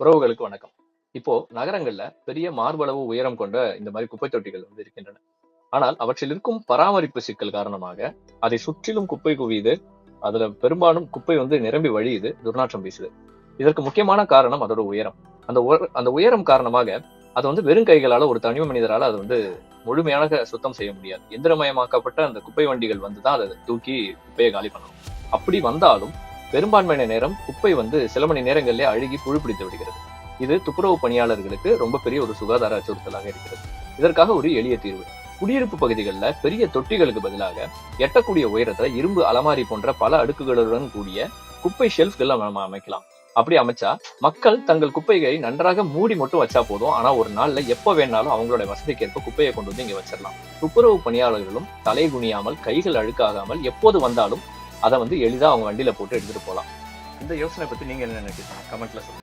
உறவுகளுக்கு வணக்கம். இப்போ நகரங்கள்ல பெரிய மார்பளவு உயரம் கொண்ட இந்த மாதிரி குப்பை தொட்டிகள் இருக்கின்றன. ஆனால் அவற்றில் இருக்கும் பராமரிப்பு சிக்கல் காரணமாக அதை சுற்றிலும் குப்பை குவியுது. அதுல பெரும்பாலும் குப்பை நிரம்பி வழியுது, துர்நாற்றம் வீசுது. இதற்கு முக்கியமான காரணம் அதோட உயரம். அந்த உயரம் காரணமாக அது வெறும் கைகளால ஒரு தனி மனிதரால அது முழுமையாக சுத்தம் செய்ய முடியாது. எந்திரமயமாக்கப்பட்ட அந்த குப்பை வண்டிகள் வந்துதான் அதை தூக்கி குப்பையை காலி பண்ணணும். அப்படி வந்தாலும் பெரும்பான்மையான நேரம் குப்பை சில மணி நேரங்களிலே அழுகி புழு பிடித்து விடுகிறது. இது துப்புரவு பணியாளர்களுக்கு ரொம்ப பெரிய ஒரு சுகாதார அச்சுறுத்தலாக இருக்கிறது. இதற்காக ஒரு எளிய தீர்வு. குடியிருப்பு பகுதிகளில் பெரிய தொட்டிகளுக்கு பதிலாக எட்டக்கூடிய உயரத்துல இரும்பு அலமாரி போன்ற பல அடுக்குகளுடன் கூடிய குப்பை ஷெல்ஃப்கள் நம்ம அமைக்கலாம். அப்படி அமைச்சா மக்கள் தங்கள் குப்பைகளை நன்றாக மூடி மட்டும் வச்சா போதும். ஆனா ஒரு நாள்ல எப்ப வேணாலும் அவங்களோட வசதிக்கேற்ப குப்பையை கொண்டு இங்க வச்சிடலாம். துப்புரவு பணியாளர்களும் தலை குனியாமல், கைகள் அழுக்காகாமல் எப்போது வந்தாலும் அதை எளிதா அவங்க வண்டியில போட்டு எடுத்துட்டு போலாம். இந்த யோசனை பத்தி நீங்க என்ன நினைக்கிறீங்க? கமெண்ட்ல சொல்லுங்க.